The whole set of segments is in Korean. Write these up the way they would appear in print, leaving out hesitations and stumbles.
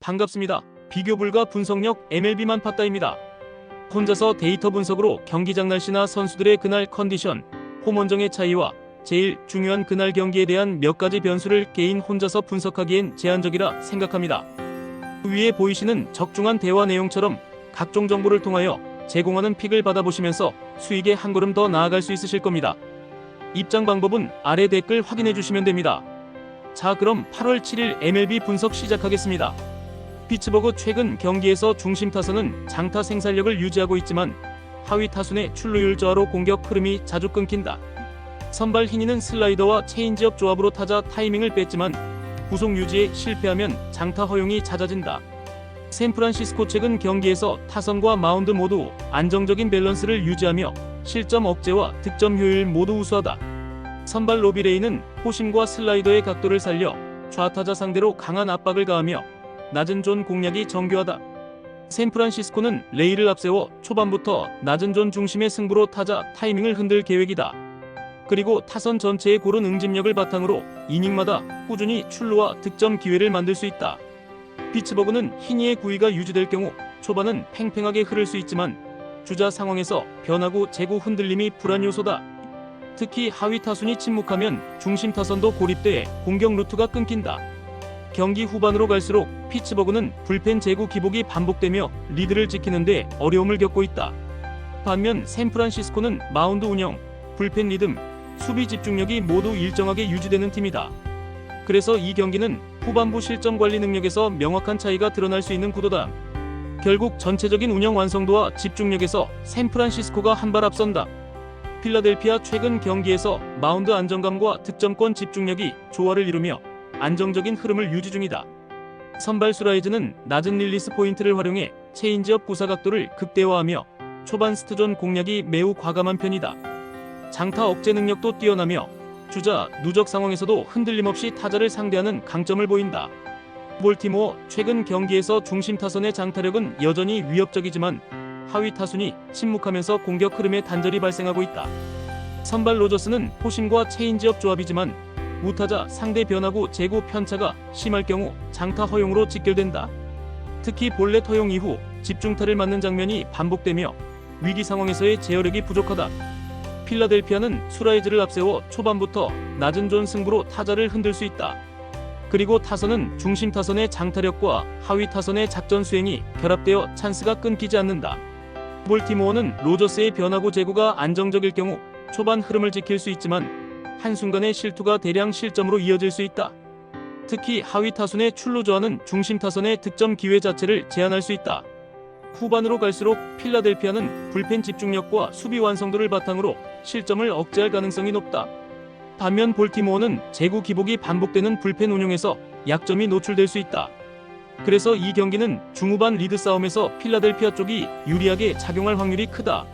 반갑습니다. 비교 불가 분석력 MLB만 팠다입니다. 혼자서 데이터 분석으로 경기장 날씨나 선수들의 그날 컨디션, 홈 원정의 차이와 제일 중요한 그날 경기에 대한 몇 가지 변수를 개인 혼자서 분석하기엔 제한적이라 생각합니다. 위에 보이시는 적중한 대화 내용처럼 각종 정보를 통하여 제공하는 픽을 받아보시면서 수익에 한 걸음 더 나아갈 수 있으실 겁니다. 입장 방법은 아래 댓글 확인해 주시면 됩니다. 자, 그럼 8월 7일 MLB 분석 시작하겠습니다. 피츠버그 최근 경기에서 중심 타선은 장타 생산력을 유지하고 있지만 하위 타순의 출루율 저하로 공격 흐름이 자주 끊긴다. 선발 히니는 슬라이더와 체인지업 조합으로 타자 타이밍을 뺐지만 구속 유지에 실패하면 장타 허용이 잦아진다. 샌프란시스코 최근 경기에서 타선과 마운드 모두 안정적인 밸런스를 유지하며 실점 억제와 득점 효율 모두 우수하다. 선발 로비레이는 포심과 슬라이더의 각도를 살려 좌타자 상대로 강한 압박을 가하며 낮은 존 공략이 정교하다. 샌프란시스코는 레이를 앞세워 초반부터 낮은 존 중심의 승부로 타자 타이밍을 흔들 계획이다. 그리고 타선 전체의 고른 응집력을 바탕으로 이닝마다 꾸준히 출루와 득점 기회를 만들 수 있다. 피츠버그는 히니의 구위가 유지될 경우 초반은 팽팽하게 흐를 수 있지만 주자 상황에서 변화구 제구 흔들림이 불안 요소다. 특히 하위 타순이 침묵하면 중심 타선도 고립돼 공격 루트가 끊긴다. 경기 후반으로 갈수록 피츠버그는 불펜 제구 기복이 반복되며 리드를 지키는데 어려움을 겪고 있다. 반면 샌프란시스코는 마운드 운영, 불펜 리듬, 수비 집중력이 모두 일정하게 유지되는 팀이다. 그래서 이 경기는 후반부 실점 관리 능력에서 명확한 차이가 드러날 수 있는 구도다. 결국 전체적인 운영 완성도와 집중력에서 샌프란시스코가 한 발 앞선다. 필라델피아 최근 경기에서 마운드 안정감과 득점권 집중력이 조화를 이루며 안정적인 흐름을 유지 중이다. 선발 수라이즈는 낮은 릴리스 포인트를 활용해 체인지업 구사 각도를 극대화하며 초반 스트존 공략이 매우 과감한 편이다. 장타 억제 능력도 뛰어나며 주자 누적 상황에서도 흔들림 없이 타자를 상대하는 강점을 보인다. 볼티모어 최근 경기에서 중심 타선의 장타력은 여전히 위협적이지만 하위 타순이 침묵하면서 공격 흐름에 단절이 발생하고 있다. 선발 로저스는 포심과 체인지업 조합이지만 우타자 상대 변화구 제구 편차가 심할 경우 장타 허용으로 직결된다. 특히 볼넷 허용 이후 집중타를 맞는 장면이 반복되며 위기 상황에서의 제어력이 부족하다. 필라델피아는 수라이즈를 앞세워 초반부터 낮은 존 승부로 타자를 흔들 수 있다. 그리고 타선은 중심 타선의 장타력과 하위 타선의 작전 수행이 결합되어 찬스가 끊기지 않는다. 볼티모어는 로저스의 변화구 제구가 안정적일 경우 초반 흐름을 지킬 수 있지만 한순간의 실투가 대량 실점으로 이어질 수 있다. 특히 하위 타순의 출루 저하는 중심 타선의 득점 기회 자체를 제한할 수 있다. 후반으로 갈수록 필라델피아는 불펜 집중력과 수비 완성도를 바탕으로 실점을 억제할 가능성이 높다. 반면 볼티모어는 제구 기복이 반복되는 불펜 운용에서 약점이 노출될 수 있다. 그래서 이 경기는 중후반 리드 싸움에서 필라델피아 쪽이 유리하게 작용할 확률이 크다.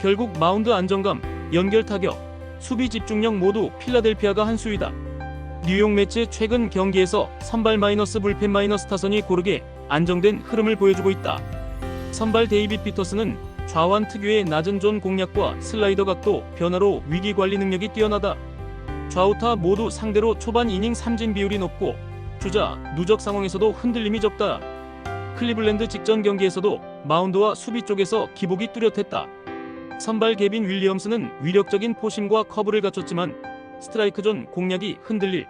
결국 마운드 안정감, 연결 타격, 수비 집중력 모두 필라델피아가 한 수위다. 뉴욕 매츠 최근 경기에서 선발 마이너스 불펜 마이너스 타선이 고르게 안정된 흐름을 보여주고 있다. 선발 데이빗 피터스는 좌완 특유의 낮은 존 공략과 슬라이더 각도 변화로 위기 관리 능력이 뛰어나다. 좌우타 모두 상대로 초반 이닝 삼진 비율이 높고 주자 누적 상황에서도 흔들림이 적다. 클리블랜드 직전 경기에서도 마운드와 수비 쪽에서 기복이 뚜렷했다. 선발 개빈 윌리엄스는 위력적인 포심과 커브를 갖췄지만 스트라이크 존 공략이 흔들릴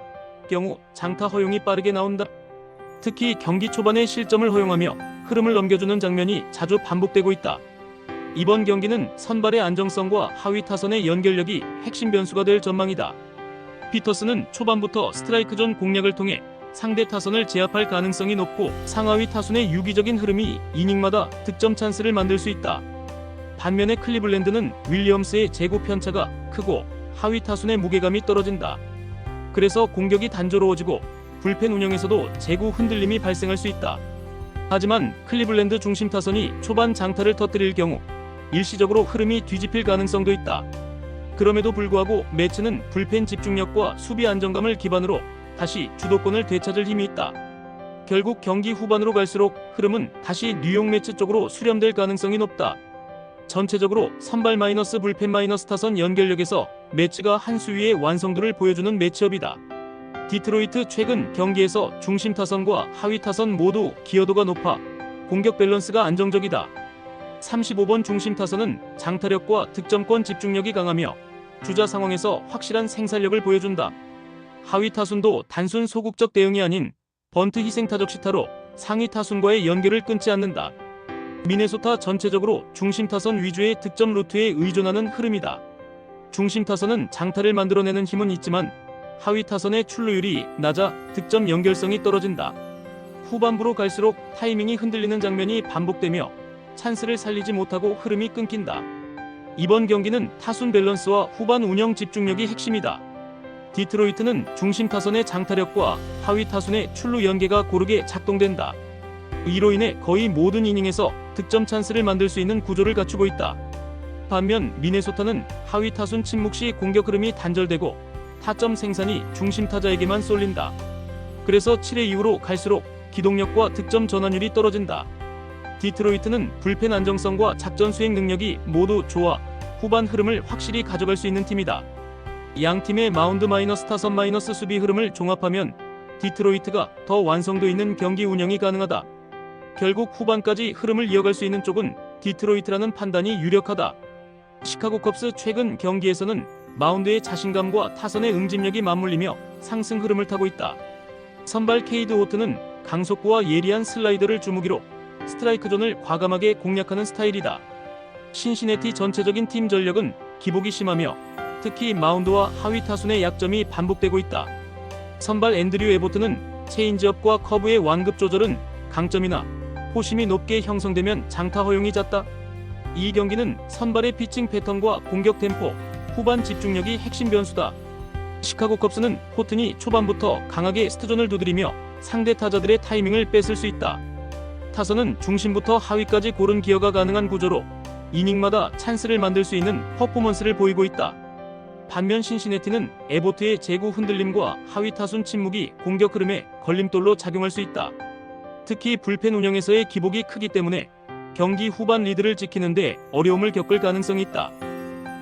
경우 장타 허용이 빠르게 나온다. 특히 경기 초반에 실점을 허용하며 흐름을 넘겨주는 장면이 자주 반복되고 있다. 이번 경기는 선발의 안정성과 하위 타선의 연결력이 핵심 변수가 될 전망이다. 피터스는 초반부터 스트라이크 존 공략을 통해 상대 타선을 제압할 가능성이 높고 상하위 타순의 유기적인 흐름이 이닝마다 득점 찬스를 만들 수 있다. 반면에 클리블랜드는 윌리엄스의 제구 편차가 크고 하위 타순의 무게감이 떨어진다. 그래서 공격이 단조로워지고 불펜 운영에서도 제구 흔들림이 발생할 수 있다. 하지만 클리블랜드 중심 타선이 초반 장타를 터뜨릴 경우 일시적으로 흐름이 뒤집힐 가능성도 있다. 그럼에도 불구하고 매츠는 불펜 집중력과 수비 안정감을 기반으로 다시 주도권을 되찾을 힘이 있다. 결국 경기 후반으로 갈수록 흐름은 다시 뉴욕 매츠 쪽으로 수렴될 가능성이 높다. 전체적으로 선발 마이너스 불펜 마이너스 타선 연결력에서 매츠가 한 수위의 완성도를 보여주는 매치업이다. 디트로이트 최근 경기에서 중심 타선과 하위 타선 모두 기여도가 높아 공격 밸런스가 안정적이다. 35번 중심 타선은 장타력과 득점권 집중력이 강하며 주자 상황에서 확실한 생산력을 보여준다. 하위 타순도 단순 소극적 대응이 아닌 번트 희생타적 시타로 상위 타순과의 연결을 끊지 않는다. 미네소타 전체적으로 중심 타선 위주의 득점 루트에 의존하는 흐름이다. 중심 타선은 장타를 만들어내는 힘은 있지만 하위 타선의 출루율이 낮아 득점 연결성이 떨어진다. 후반부로 갈수록 타이밍이 흔들리는 장면이 반복되며 찬스를 살리지 못하고 흐름이 끊긴다. 이번 경기는 타순 밸런스와 후반 운영 집중력이 핵심이다. 디트로이트는 중심 타선의 장타력과 하위 타순의 출루 연계가 고르게 작동된다. 이로 인해 거의 모든 이닝에서 득점 찬스를 만들 수 있는 구조를 갖추고 있다. 반면 미네소타는 하위 타순 침묵 시 공격 흐름이 단절되고 타점 생산이 중심 타자에게만 쏠린다. 그래서 7회 이후로 갈수록 기동력과 득점 전환율이 떨어진다. 디트로이트는 불펜 안정성과 작전 수행 능력이 모두 좋아 후반 흐름을 확실히 가져갈 수 있는 팀이다. 양 팀의 마운드 마이너스 타선 마이너스 수비 흐름을 종합하면 디트로이트가 더 완성도 있는 경기 운영이 가능하다. 결국 후반까지 흐름을 이어갈 수 있는 쪽은 디트로이트라는 판단이 유력하다. 시카고 컵스 최근 경기에서는 마운드의 자신감과 타선의 응집력이 맞물리며 상승 흐름을 타고 있다. 선발 케이드 호트는 강속구와 예리한 슬라이더를 주무기로 스트라이크 존을 과감하게 공략하는 스타일이다. 신시내티 전체적인 팀 전력은 기복이 심하며 특히 마운드와 하위 타순의 약점이 반복되고 있다. 선발 앤드류 에보트는 체인지업과 커브의 완급 조절은 강점이나 포심이 높게 형성되면 장타 허용이 잦다. 이 경기는 선발의 피칭 패턴과 공격 템포, 후반 집중력이 핵심 변수다. 시카고 컵스는 호튼이 초반부터 강하게 스트존을 두드리며 상대 타자들의 타이밍을 뺏을 수 있다. 타선은 중심부터 하위까지 고른 기여가 가능한 구조로 이닝마다 찬스를 만들 수 있는 퍼포먼스를 보이고 있다. 반면 신시내티는 에보트의 제구 흔들림과 하위 타순 침묵이 공격 흐름에 걸림돌로 작용할 수 있다. 특히 불펜 운영에서의 기복이 크기 때문에 경기 후반 리드를 지키는데 어려움을 겪을 가능성이 있다.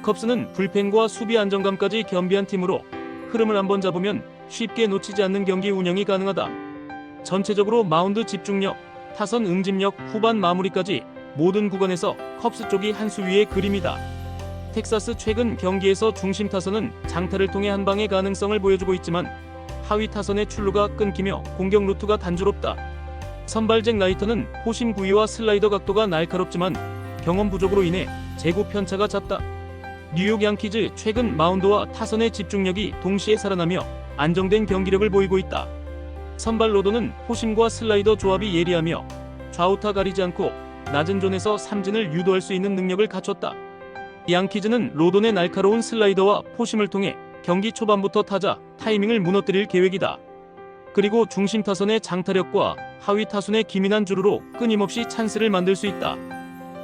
컵스는 불펜과 수비 안정감까지 겸비한 팀으로 흐름을 한번 잡으면 쉽게 놓치지 않는 경기 운영이 가능하다. 전체적으로 마운드 집중력, 타선 응집력, 후반 마무리까지 모든 구간에서 컵스 쪽이 한 수 위의 그림이다. 텍사스 최근 경기에서 중심 타선은 장타를 통해 한 방의 가능성을 보여주고 있지만 하위 타선의 출루가 끊기며 공격 루트가 단조롭다. 선발 잭 라이터는 포심 구위와 슬라이더 각도가 날카롭지만 경험 부족으로 인해 제구 편차가 잦다. 뉴욕 양키즈 최근 마운드와 타선의 집중력이 동시에 살아나며 안정된 경기력을 보이고 있다. 선발 로도는 포심과 슬라이더 조합이 예리하며 좌우타 가리지 않고 낮은 존에서 삼진을 유도할 수 있는 능력을 갖췄다. 양키즈는 로돈의 날카로운 슬라이더와 포심을 통해 경기 초반부터 타자 타이밍을 무너뜨릴 계획이다. 그리고 중심 타선의 장타력과 하위 타순의 기민한 주루로 끊임없이 찬스를 만들 수 있다.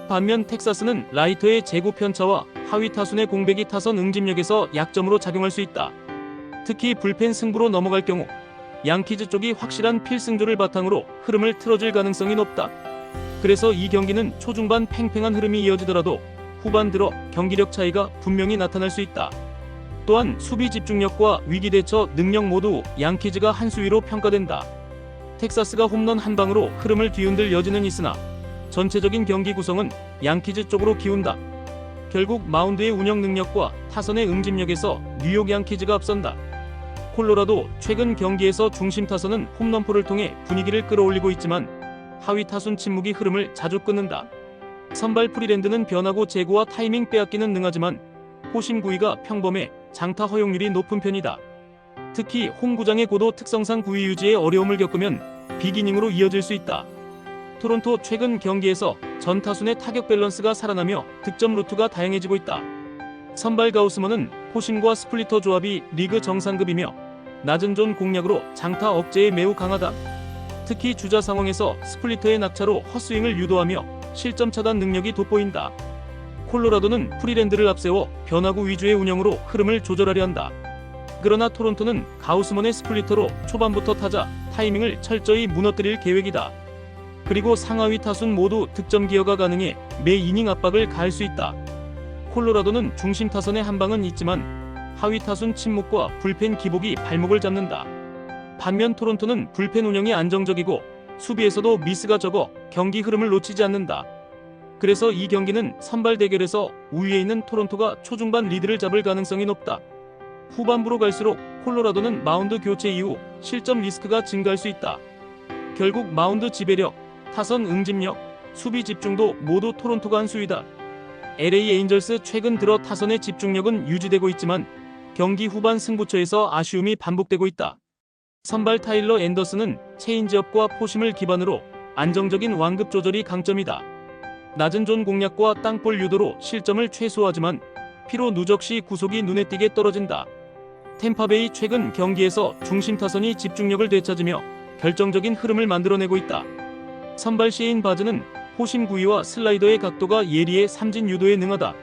반면 텍사스는 라이터의 제구 편차와 하위 타순의 공백이 타선 응집력에서 약점으로 작용할 수 있다. 특히 불펜 승부로 넘어갈 경우 양키즈 쪽이 확실한 필승조를 바탕으로 흐름을 틀어줄 가능성이 높다. 그래서 이 경기는 초중반 팽팽한 흐름이 이어지더라도 후반 들어 경기력 차이가 분명히 나타날 수 있다. 또한 수비 집중력과 위기 대처 능력 모두 양키즈가 한 수위로 평가된다. 텍사스가 홈런 한 방으로 흐름을 뒤흔들 여지는 있으나 전체적인 경기 구성은 양키즈 쪽으로 기운다. 결국 마운드의 운영 능력과 타선의 응집력에서 뉴욕 양키즈가 앞선다. 콜로라도 최근 경기에서 중심 타선은 홈런포를 통해 분위기를 끌어올리고 있지만 하위 타순 침묵이 흐름을 자주 끊는다. 선발 프리랜드는 변화구 제구와 타이밍 빼앗기는 능하지만 포심 구위가 평범해 장타 허용률이 높은 편이다. 특히 홈구장의 고도 특성상 구위 유지에 어려움을 겪으면 빅이닝으로 이어질 수 있다. 토론토 최근 경기에서 전 타순의 타격 밸런스가 살아나며 득점 루트가 다양해지고 있다. 선발 가우스먼은 포심과 스플리터 조합이 리그 정상급이며 낮은 존 공략으로 장타 억제에 매우 강하다. 특히 주자 상황에서 스플리터의 낙차로 헛스윙을 유도하며 실점 차단 능력이 돋보인다. 콜로라도는 프리랜드를 앞세워 변화구 위주의 운영으로 흐름을 조절하려 한다. 그러나 토론토는 가우스먼의 스플리터로 초반부터 타자 타이밍을 철저히 무너뜨릴 계획이다. 그리고 상하위 타순 모두 득점 기여가 가능해 매 이닝 압박을 가할 수 있다. 콜로라도는 중심 타선의 한 방은 있지만 하위 타순 침묵과 불펜 기복이 발목을 잡는다. 반면 토론토는 불펜 운영이 안정적이고 수비에서도 미스가 적어 경기 흐름을 놓치지 않는다. 그래서 이 경기는 선발 대결에서 우위에 있는 토론토가 초중반 리드를 잡을 가능성이 높다. 후반부로 갈수록 콜로라도는 마운드 교체 이후 실점 리스크가 증가할 수 있다. 결국 마운드 지배력, 타선 응집력, 수비 집중도 모두 토론토가 한 수위다. LA 에인절스 최근 들어 타선의 집중력은 유지되고 있지만 경기 후반 승부처에서 아쉬움이 반복되고 있다. 선발 타일러 앤더슨은 체인지업과 포심을 기반으로 안정적인 완급 조절이 강점이다. 낮은 존 공략과 땅볼 유도로 실점을 최소화하지만 피로 누적 시 구속이 눈에 띄게 떨어진다. 템파베이 최근 경기에서 중심 타선이 집중력을 되찾으며 결정적인 흐름을 만들어내고 있다. 선발 셰인 바즈는 포심 구위와 슬라이더의 각도가 예리해 삼진 유도에 능하다.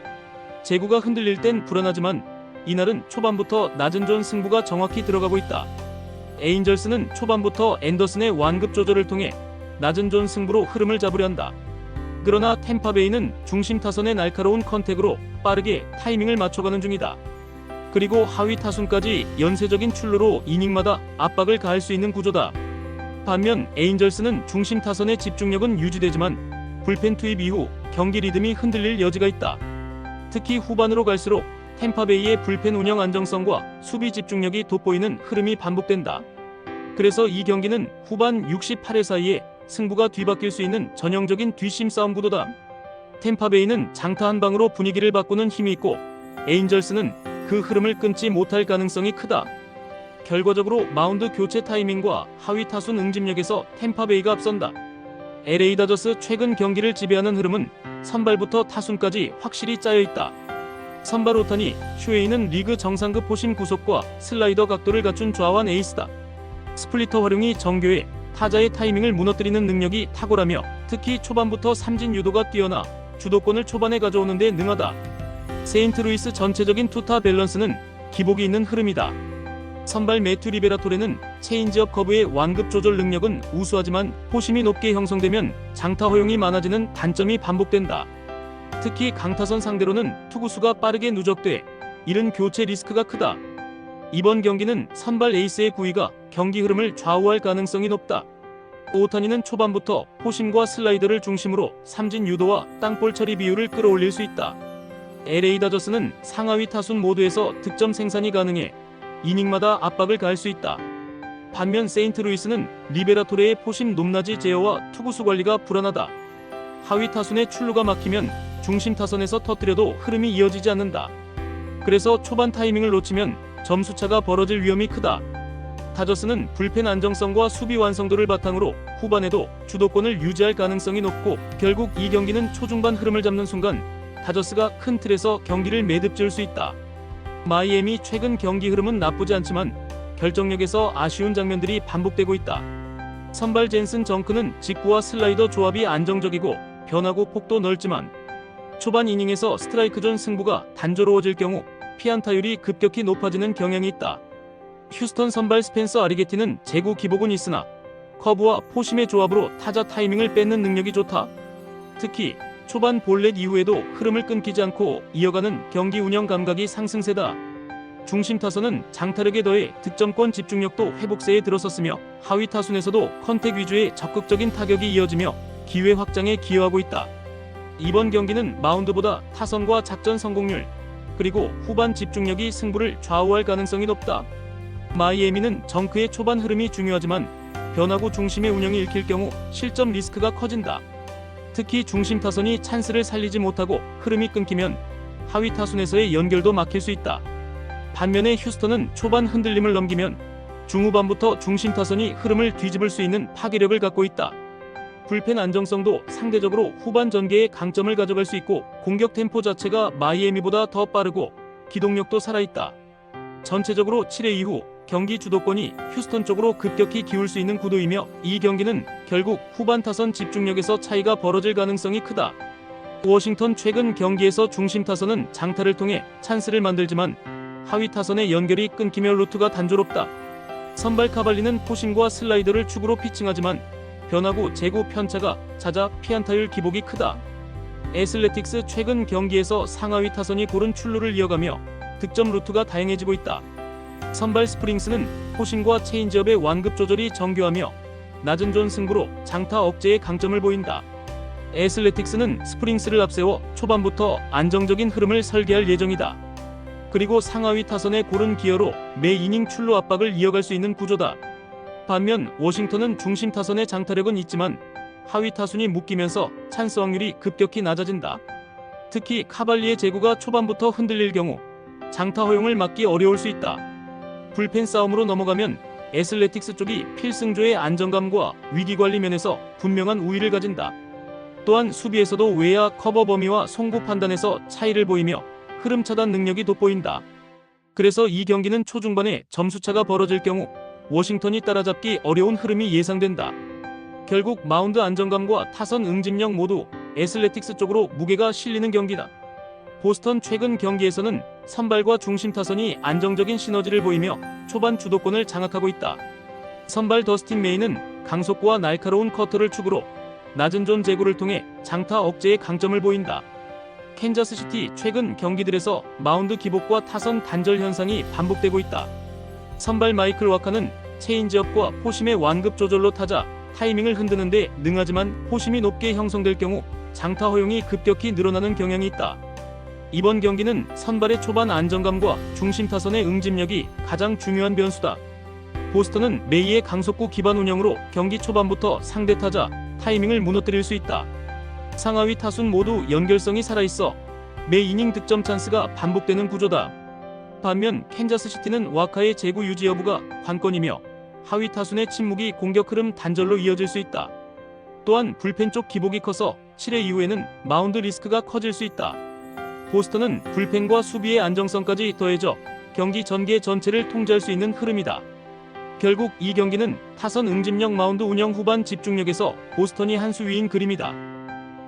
제구가 흔들릴 땐 불안하지만 이날은 초반부터 낮은 존 승부가 정확히 들어가고 있다. 에인절스는 초반부터 앤더슨의 완급 조절을 통해 낮은 존 승부로 흐름을 잡으려 한다. 그러나 템파베이는 중심 타선의 날카로운 컨택으로 빠르게 타이밍을 맞춰가는 중이다. 그리고 하위 타순까지 연쇄적인 출루로 이닝마다 압박을 가할 수 있는 구조다. 반면 에인절스는 중심 타선의 집중력은 유지되지만 불펜 투입 이후 경기 리듬이 흔들릴 여지가 있다. 특히 후반으로 갈수록 템파베이의 불펜 운영 안정성과 수비 집중력이 돋보이는 흐름이 반복된다. 그래서 이 경기는 후반 68회 사이에 승부가 뒤바뀔 수 있는 전형적인 뒷심 싸움 구도다. 템파베이는 장타 한 방으로 분위기를 바꾸는 힘이 있고 에인절스는 그 흐름을 끊지 못할 가능성이 크다. 결과적으로 마운드 교체 타이밍과 하위 타순 응집력에서 템파베이가 앞선다. LA 다저스 최근 경기를 지배하는 흐름은 선발부터 타순까지 확실히 짜여있다. 선발 오타니 슈에이는 리그 정상급 포심 구속과 슬라이더 각도를 갖춘 좌완 에이스다. 스플리터 활용이 정교해 타자의 타이밍을 무너뜨리는 능력이 탁월하며 특히 초반부터 삼진 유도가 뛰어나 주도권을 초반에 가져오는 데 능하다. 세인트루이스 전체적인 투타 밸런스는 기복이 있는 흐름이다. 선발 매튜 리베라토레는 체인지업 커브의 완급 조절 능력은 우수하지만 포심이 높게 형성되면 장타 허용이 많아지는 단점이 반복된다. 특히 강타선 상대로는 투구수가 빠르게 누적돼 이른 교체 리스크가 크다. 이번 경기는 선발 에이스의 구위가 경기 흐름을 좌우할 가능성이 높다. 오타니는 초반부터 포심과 슬라이더를 중심으로 삼진 유도와 땅볼 처리 비율을 끌어올릴 수 있다. LA 다저스는 상하위 타순 모두에서 득점 생산이 가능해 이닝마다 압박을 가할 수 있다. 반면 세인트루이스는 리베라토레의 포심 높낮이 제어와 투구수 관리가 불안하다. 하위 타순의 출루가 막히면 중심 타선에서 터뜨려도 흐름이 이어지지 않는다. 그래서 초반 타이밍을 놓치면 점수차가 벌어질 위험이 크다. 다저스는 불펜 안정성과 수비 완성도를 바탕으로 후반에도 주도권을 유지할 가능성이 높고 결국 이 경기는 초중반 흐름을 잡는 순간 다저스가 큰 틀에서 경기를 매듭지을 수 있다. 마이애미 최근 경기 흐름은 나쁘지 않지만 결정력에서 아쉬운 장면들이 반복되고 있다. 선발 젠슨 정크는 직구와 슬라이더 조합이 안정적이고 변화구 폭도 넓지만 초반 이닝에서 스트라이크 존 승부가 단조로워질 경우 피안타율이 급격히 높아지는 경향이 있다. 휴스턴 선발 스펜서 아리게티는 제구 기복은 있으나 커브와 포심의 조합으로 타자 타이밍을 뺏는 능력이 좋다. 특히 초반 볼넷 이후에도 흐름을 끊기지 않고 이어가는 경기 운영 감각이 상승세다. 중심 타선은 장타력에 더해 득점권 집중력도 회복세에 들어섰으며 하위 타순에서도 컨택 위주의 적극적인 타격이 이어지며 기회 확장에 기여하고 있다. 이번 경기는 마운드보다 타선과 작전 성공률 그리고 후반 집중력이 승부를 좌우할 가능성이 높다. 마이애미는 정크의 초반 흐름이 중요하지만 변화구 중심의 운영이 읽힐 경우 실점 리스크가 커진다. 특히 중심 타선이 찬스를 살리지 못하고 흐름이 끊기면 하위 타순에서의 연결도 막힐 수 있다. 반면에 휴스턴은 초반 흔들림을 넘기면 중후반부터 중심 타선이 흐름을 뒤집을 수 있는 파괴력을 갖고 있다. 불펜 안정성도 상대적으로 후반 전개에 강점을 가져갈 수 있고 공격 템포 자체가 마이애미보다 더 빠르고 기동력도 살아있다. 전체적으로 7회 이후 경기 주도권이 휴스턴 쪽으로 급격히 기울 수 있는 구도이며 이 경기는 결국 후반 타선 집중력에서 차이가 벌어질 가능성이 크다. 워싱턴 최근 경기에서 중심 타선은 장타를 통해 찬스를 만들지만 하위 타선의 연결이 끊기며 루트가 단조롭다. 선발 카발리는 포심과 슬라이더를 축으로 피칭하지만 변화구 제구 편차가 잦아 피안타율 기복이 크다. 애슬레틱스 최근 경기에서 상하위 타선이 고른 출루를 이어가며 득점 루트가 다양해지고 있다. 선발 스프링스는 포심과 체인지업의 완급 조절이 정교하며 낮은 존 승부로 장타 억제의 강점을 보인다. 애슬레틱스는 스프링스를 앞세워 초반부터 안정적인 흐름을 설계할 예정이다. 그리고 상하위 타선의 고른 기여로 매 이닝 출루 압박을 이어갈 수 있는 구조다. 반면 워싱턴은 중심 타선의 장타력은 있지만 하위 타순이 묶이면서 찬스 확률이 급격히 낮아진다. 특히 카발리의 제구가 초반부터 흔들릴 경우 장타 허용을 막기 어려울 수 있다. 불펜 싸움으로 넘어가면 애슬레틱스 쪽이 필승조의 안정감과 위기관리 면에서 분명한 우위를 가진다. 또한 수비에서도 외야 커버 범위와 송구 판단에서 차이를 보이며 흐름 차단 능력이 돋보인다. 그래서 이 경기는 초중반에 점수차가 벌어질 경우 워싱턴이 따라잡기 어려운 흐름이 예상된다. 결국 마운드 안정감과 타선 응집력 모두 애슬레틱스 쪽으로 무게가 실리는 경기다. 보스턴 최근 경기에서는 선발과 중심 타선이 안정적인 시너지를 보이며 초반 주도권을 장악하고 있다. 선발 더스틴 메이는 강속구와 날카로운 커터를 축으로 낮은 존 제구를 통해 장타 억제의 강점을 보인다. 캔자스시티 최근 경기들에서 마운드 기복과 타선 단절 현상이 반복되고 있다. 선발 마이클 와카는 체인지업과 포심의 완급 조절로 타자 타이밍을 흔드는데 능하지만 포심이 높게 형성될 경우 장타 허용이 급격히 늘어나는 경향이 있다. 이번 경기는 선발의 초반 안정감과 중심 타선의 응집력이 가장 중요한 변수다. 보스턴은 메이의 강속구 기반 운영으로 경기 초반부터 상대 타자 타이밍을 무너뜨릴 수 있다. 상하위 타순 모두 연결성이 살아있어 매 이닝 득점 찬스가 반복되는 구조다. 반면 캔자스시티는 와카의 제구 유지 여부가 관건이며 하위 타순의 침묵이 공격 흐름 단절로 이어질 수 있다. 또한 불펜 쪽 기복이 커서 7회 이후에는 마운드 리스크가 커질 수 있다. 보스턴은 불펜과 수비의 안정성까지 더해져 경기 전개 전체를 통제할 수 있는 흐름이다. 결국 이 경기는 타선 응집력 마운드 운영 후반 집중력에서 보스턴이 한 수 위인 그림이다.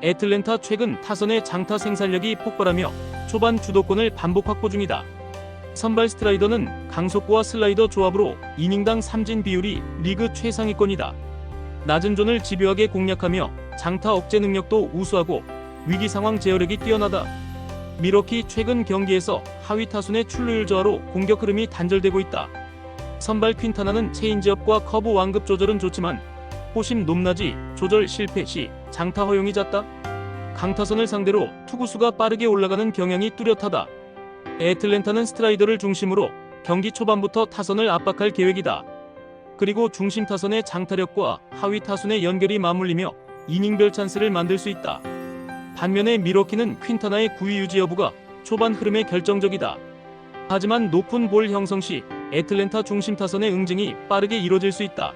애틀랜타 최근 타선의 장타 생산력이 폭발하며 초반 주도권을 반복 확보 중이다. 선발 스트라이더는 강속구와 슬라이더 조합으로 이닝당 삼진 비율이 리그 최상위권이다. 낮은 존을 집요하게 공략하며 장타 억제 능력도 우수하고 위기 상황 제어력이 뛰어나다. 미러키 최근 경기에서 하위 타순의 출루율 저하로 공격 흐름이 단절되고 있다. 선발 퀸타나는 체인지업과 커브 완급 조절은 좋지만 포심 높낮이 조절 실패 시 장타 허용이 잦다. 강타선을 상대로 투구수가 빠르게 올라가는 경향이 뚜렷하다. 애틀랜타는 스트라이더를 중심으로 경기 초반부터 타선을 압박할 계획이다. 그리고 중심 타선의 장타력과 하위 타순의 연결이 맞물리며 이닝별 찬스를 만들 수 있다. 반면에 미러키는 퀸타나의 구위 유지 여부가 초반 흐름에 결정적이다. 하지만 높은 볼 형성 시 애틀랜타 중심 타선의 응징이 빠르게 이뤄질 수 있다.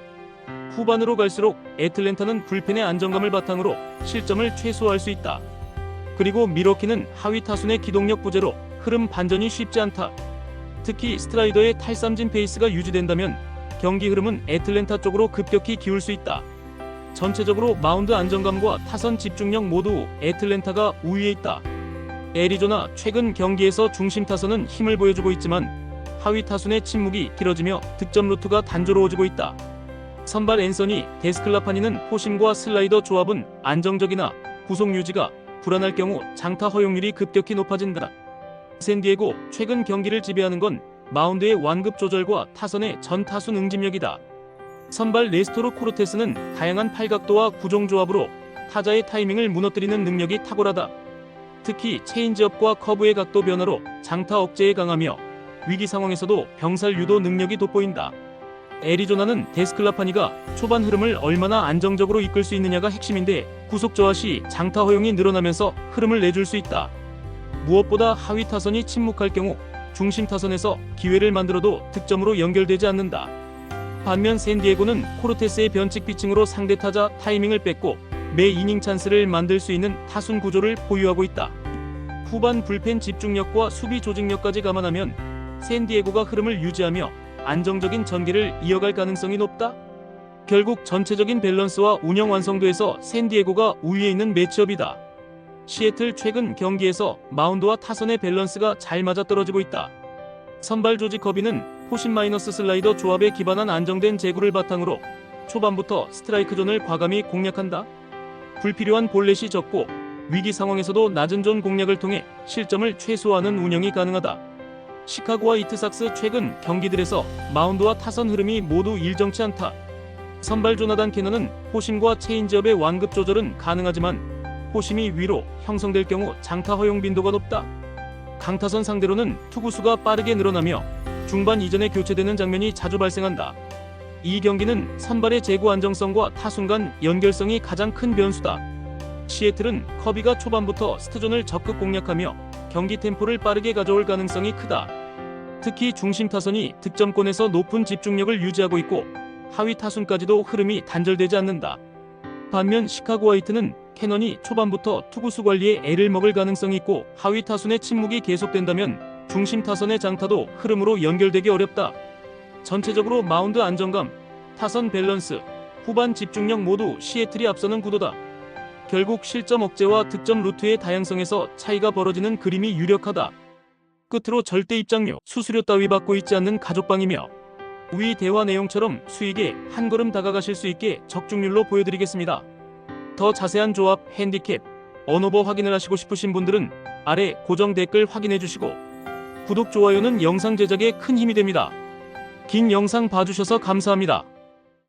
후반으로 갈수록 애틀랜타는 불펜의 안정감을 바탕으로 실점을 최소화할 수 있다. 그리고 미러키는 하위 타순의 기동력 부재로 흐름 반전이 쉽지 않다. 특히 스트라이더의 탈삼진 페이스가 유지된다면 경기 흐름은 애틀랜타 쪽으로 급격히 기울 수 있다. 전체적으로 마운드 안정감과 타선 집중력 모두 애틀랜타가 우위에 있다. 애리조나 최근 경기에서 중심 타선은 힘을 보여주고 있지만 하위 타순의 침묵이 길어지며 득점 루트가 단조로워지고 있다. 선발 앤서니 데스클라파니는 포심과 슬라이더 조합은 안정적이나 구속 유지가 불안할 경우 장타 허용률이 급격히 높아진다. 샌디에고 최근 경기를 지배하는 건 마운드의 완급 조절과 타선의 전 타순 응집력이다. 선발 레스토로 코르테스는 다양한 팔각도와 구종 조합으로 타자의 타이밍을 무너뜨리는 능력이 탁월하다. 특히 체인지업과 커브의 각도 변화로 장타 억제에 강하며 위기 상황에서도 병살 유도 능력이 돋보인다. 애리조나는 데스클라파니가 초반 흐름을 얼마나 안정적으로 이끌 수 있느냐가 핵심인데 구속 저하 시 장타 허용이 늘어나면서 흐름을 내줄 수 있다. 무엇보다 하위 타선이 침묵할 경우 중심 타선에서 기회를 만들어도 득점으로 연결되지 않는다. 반면 샌디에고는 코르테스의 변칙 피칭으로 상대 타자 타이밍을 뺏고 매 이닝 찬스를 만들 수 있는 타순 구조를 보유하고 있다. 후반 불펜 집중력과 수비 조직력까지 감안하면 샌디에고가 흐름을 유지하며 안정적인 전개를 이어갈 가능성이 높다. 결국 전체적인 밸런스와 운영 완성도에서 샌디에고가 우위에 있는 매치업이다. 시애틀 최근 경기에서 마운드와 타선의 밸런스가 잘 맞아떨어지고 있다. 선발 조지 커비는 포심 마이너스 슬라이더 조합에 기반한 안정된 제구를 바탕으로 초반부터 스트라이크 존을 과감히 공략한다. 불필요한 볼넷이 적고 위기 상황에서도 낮은 존 공략을 통해 실점을 최소화하는 운영이 가능하다. 시카고와 이트삭스 최근 경기들에서 마운드와 타선 흐름이 모두 일정치 않다. 선발 조나단 캐넌은 포심과 체인지업의 완급 조절은 가능하지만 포심이 위로 형성될 경우 장타 허용 빈도가 높다. 강타선 상대로는 투구수가 빠르게 늘어나며 중반 이전에 교체되는 장면이 자주 발생한다. 이 경기는 선발의 제구 안정성과 타순 간 연결성이 가장 큰 변수다. 시애틀은 커비가 초반부터 스트존을 적극 공략하며 경기 템포를 빠르게 가져올 가능성이 크다. 특히 중심 타선이 득점권에서 높은 집중력을 유지하고 있고 하위 타순까지도 흐름이 단절되지 않는다. 반면 시카고 화이트는 캐넌이 초반부터 투구수 관리에 애를 먹을 가능성이 있고 하위 타순의 침묵이 계속된다면 중심 타선의 장타도 흐름으로 연결되기 어렵다. 전체적으로 마운드 안정감, 타선 밸런스, 후반 집중력 모두 시애틀이 앞서는 구도다. 결국 실점 억제와 득점 루트의 다양성에서 차이가 벌어지는 그림이 유력하다. 끝으로 절대 입장료, 수수료 따위 받고 있지 않는 가족방이며 위 대화 내용처럼 수익에 한 걸음 다가가실 수 있게 적중률로 보여드리겠습니다. 더 자세한 조합, 핸디캡, 언오버 확인을 하시고 싶으신 분들은 아래 고정 댓글 확인해 주시고 구독, 좋아요는 영상 제작에 큰 힘이 됩니다. 긴 영상 봐주셔서 감사합니다.